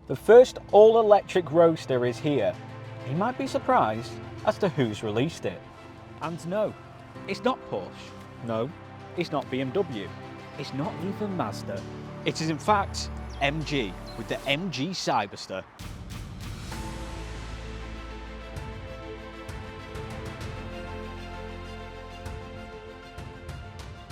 The first all-electric Roadster is here. You might be surprised as to who's released it. And no, it's not Porsche. No, it's not BMW. It's not even Mazda. It is in fact MG with the MG Cyberster.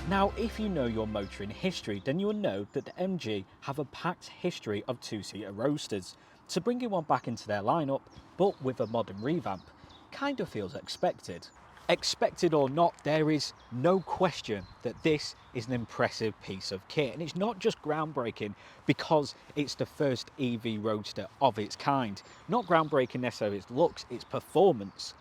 Now, if you know your motoring history, then you will know that the MG have a packed history of two-seater Roadsters. So bringing one back into their lineup, but with a modern revamp, kind of feels expected. Expected or not, there is no question that this is an impressive piece of kit. And it's not just groundbreaking because it's the first EV Roadster of its kind. Not groundbreaking necessarily its looks, its performance,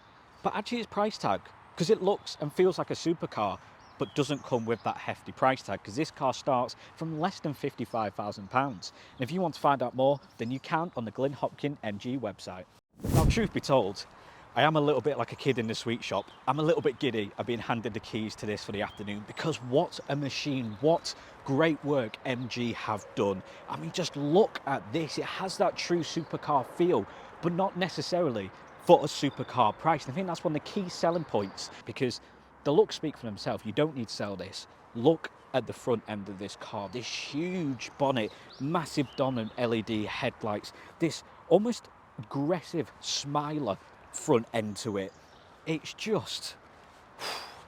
but actually its price tag, because it looks and feels like a supercar, but doesn't come with that hefty price tag, because this car starts from less than £55,000. And if you want to find out more, then you can on the Glyn Hopkin MG website. Now, truth be told, I am a little bit like a kid in the sweet shop. I'm a little bit giddy. I've been handed the keys to this for the afternoon, because what a machine, what great work MG have done. I mean, just look at this. It has that true supercar feel, but not necessarily for a supercar price. And I think that's one of the key selling points, because the looks speak for themselves. You don't need to sell this. Look at the front end of this car. This huge bonnet, massive dominant LED headlights, this almost aggressive smiler front end to it. It's just,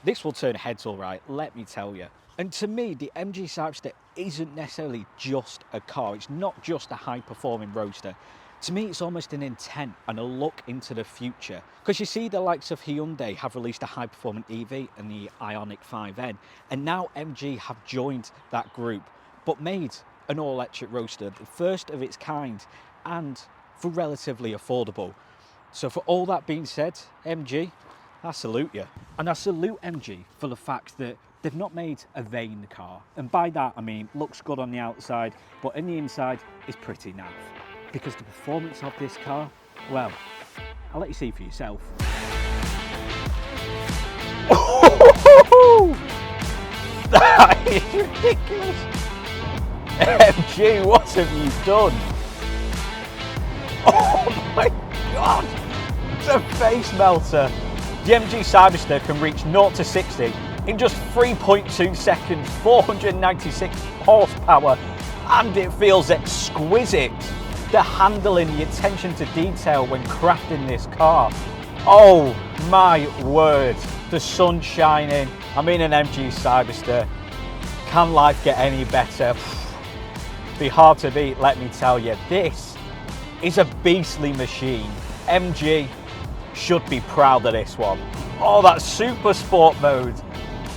this will turn heads all right, let me tell you. And to me, the MG Cyberster isn't necessarily just a car. It's not just a high-performing Roadster. To me, it's almost an intent and a look into the future. Because you see the likes of Hyundai have released a high-performing EV and the Ioniq 5N, and now MG have joined that group, but made an all-electric Roadster, the first of its kind, and for relatively affordable. So for all that being said, MG, I salute you. And I salute MG for the fact that they've not made a vain car. And by that, I mean, looks good on the outside, but in the inside is pretty naff. Because the performance of this car, well, I'll let you see for yourself. That is ridiculous! MG, what have you done? Oh my God! The face melter! The MG Cyberster can reach 0 to 60 in just 3.2 seconds, 496 horsepower, and it feels exquisite. The handling, the attention to detail when crafting this car. Oh my word, the sun's shining. I'm in an MG Cyberster. Can life get any better? Be hard to beat, let me tell you. This is a beastly machine. MG should be proud of this one. Oh, that super sport mode.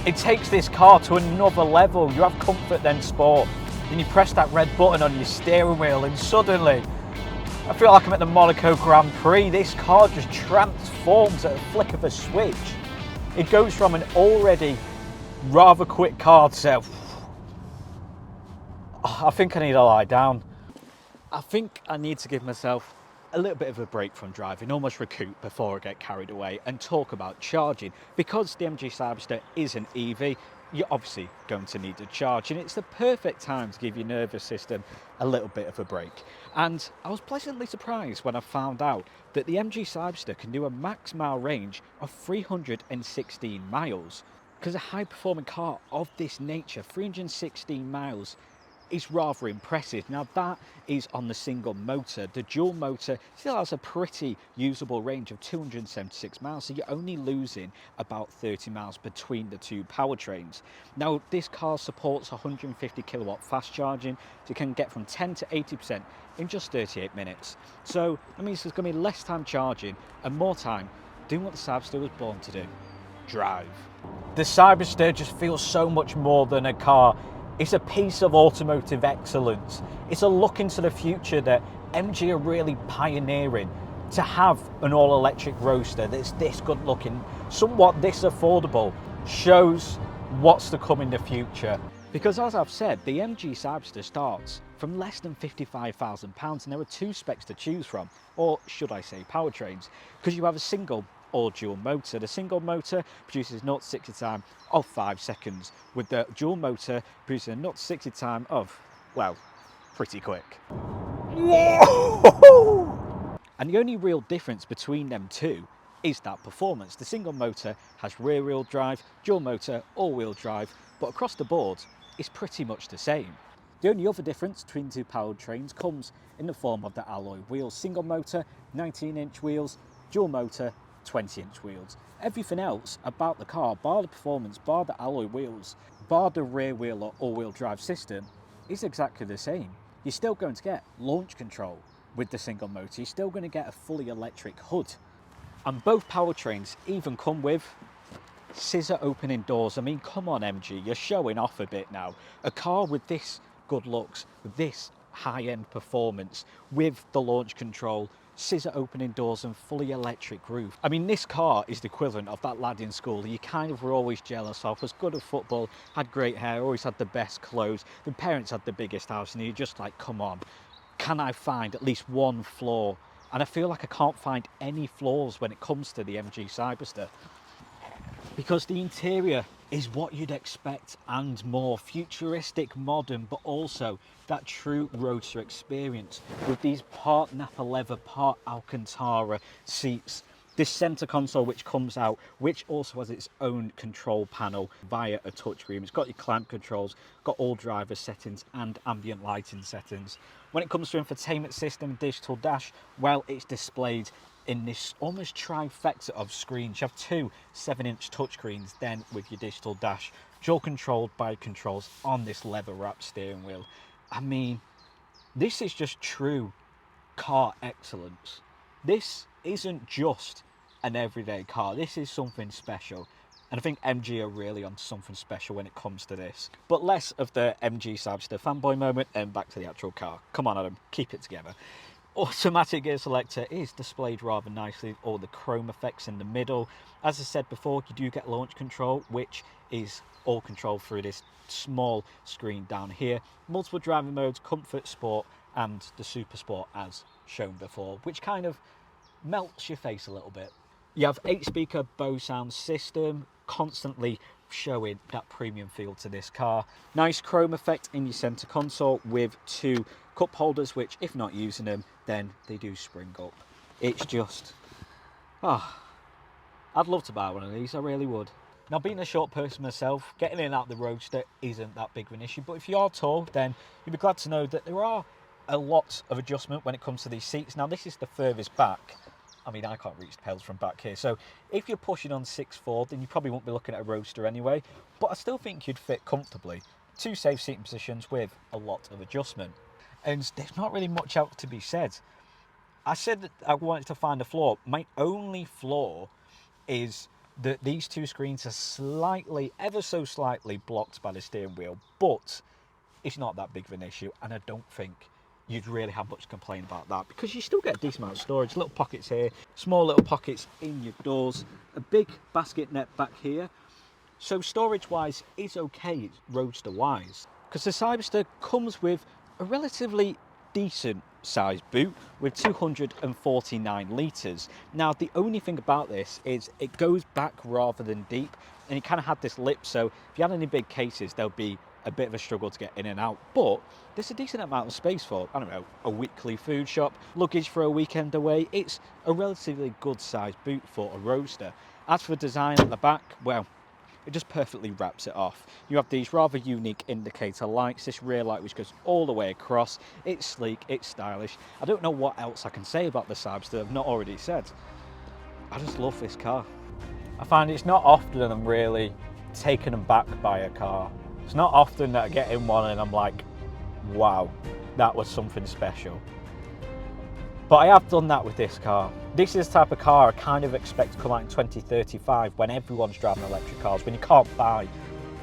It takes this car to another level. You have comfort then sport. Then you press that red button on your steering wheel and suddenly, I feel like I'm at the Monaco Grand Prix. This car just transforms at a flick of a switch. It goes from an already rather quick car to, I think I need to lie down. I think I need to give myself a little bit of a break from driving, almost recoup before I get carried away, and talk about charging. Because the MG Cyberster is an EV, you're obviously going to need to charge, and it's the perfect time to give your nervous system a little bit of a break. And I was pleasantly surprised when I found out that the MG Cyberster can do a max mile range of 316 miles. Because a high-performing car of this nature, 316 miles, is rather impressive. Now that is on the single motor. The dual motor still has a pretty usable range of 276 miles, so you're only losing about 30 miles between the two powertrains. Now this car supports 150 kilowatt fast charging, so you can get from 10 to 80% in just 38 minutes. So that means there's going to be less time charging and more time doing what the Cyberster was born to do: drive. The Cyberster just feels so much more than a car. It's a piece of automotive excellence. It's a look into the future that MG are really pioneering. To have an all-electric Roadster that's this good looking, somewhat this affordable, shows what's to come in the future. Because as I've said, the MG Cyberster starts from less than £55,000, and there are two specs to choose from, or should I say powertrains, because you have a single or dual motor. The single motor produces 0 to 60 time of 5 seconds, with the dual motor producing a 0 to 60 time of, well, pretty quick. Whoa! And the only real difference between them two is that performance. The single motor has rear wheel drive, dual motor, all wheel drive, but across the board, it's pretty much the same. The only other difference between the two powertrains comes in the form of the alloy wheels. Single motor, 19-inch wheels, dual motor, 20-inch wheels. Everything else about the car, bar the performance, bar the alloy wheels, bar the rear wheel or all-wheel drive system, is exactly the same. You're still going to get launch control with the single motor. You're still going to get a fully electric hood. And both powertrains even come with scissor opening doors. I mean, come on MG, you're showing off a bit now. A car with this good looks, with this high-end performance, with the launch control, scissor opening doors and fully electric roof. I mean, this car is the equivalent of that lad in school you kind of were always jealous of, was good at football, had great hair, always had the best clothes, the parents had the biggest house, and you're just like, come on, can I find at least one flaw? And I feel like I can't find any flaws when it comes to the MG Cyberster, because the interior is what you'd expect and more. Futuristic, modern, but also that true Roadster experience with these part Napa leather, part Alcantara seats. This centre console which comes out, which also has its own control panel via a touchscreen. It's got your clamp controls, got all driver settings and ambient lighting settings. When it comes to infotainment system, digital dash, well, it's displayed in this almost trifecta of screens. You have two 7-inch touchscreens, then with your digital dash, dual controlled by controls on this leather wrapped steering wheel. I mean, this is just true car excellence. This isn't just an everyday car, this is something special. And I think MG are really on something special when it comes to this. But less of the MG Cyberster fanboy moment and back to the actual car. Come on Adam, keep it together. Automatic gear selector is displayed rather nicely, all the chrome effects in the middle. As I said before, you do get launch control, which is all controlled through this small screen down here. Multiple driving modes, comfort, sport, and the super sport as shown before, which kind of melts your face a little bit. You have 8-speaker Bose sound system, constantly showing that premium feel to this car. Nice chrome effect in your center console with 2 cup holders, which if not using them, then they do spring up. It's just, I'd love to buy one of these, I really would. Now, being a short person myself, getting in and out the Roadster isn't that big of an issue, but if you are tall, then you'll be glad to know that there are a lot of adjustment when it comes to these seats. Now, this is the furthest back. I mean, I can't reach the pedals from back here, so if you're pushing on 6'4", then you probably won't be looking at a Roadster anyway, but I still think you'd fit comfortably. 2 safe seating positions with a lot of adjustment. And there's not really much else to be said. I said that I wanted to find a flaw. My only flaw is that these 2 screens are slightly, ever so slightly, blocked by the steering wheel, but it's not that big of an issue, and I don't think you'd really have much to complain about that, because you still get a decent amount of storage. Little pockets here, small little pockets in your doors, a big basket net back here. So storage wise is okay, Roadster wise, because the Cyberster comes with a relatively decent sized boot with 249 litres. Now, the only thing about this is it goes back rather than deep, and it kind of had this lip, so if you had any big cases, there'll be a bit of a struggle to get in and out, but there's a decent amount of space for, I don't know, a weekly food shop, luggage for a weekend away. It's a relatively good sized boot for a Roadster. As for design at the back, well, it just perfectly wraps it off. You have these rather unique indicator lights, this rear light which goes all the way across. It's sleek, it's stylish. I don't know what else I can say about the Cyberster I've not already said. I just love this car. I find it's not often I'm really taken aback by a car. It's not often that I get in one and I'm like, wow, that was something special. But I have done that with this car. This is the type of car I kind of expect to come out in 2035 when everyone's driving electric cars, when you can't buy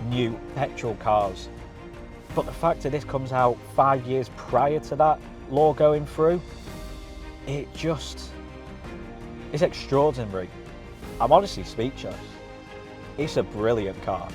new petrol cars. But the fact that this comes out 5 years prior to that law going through, it just is extraordinary. I'm honestly speechless. It's a brilliant car.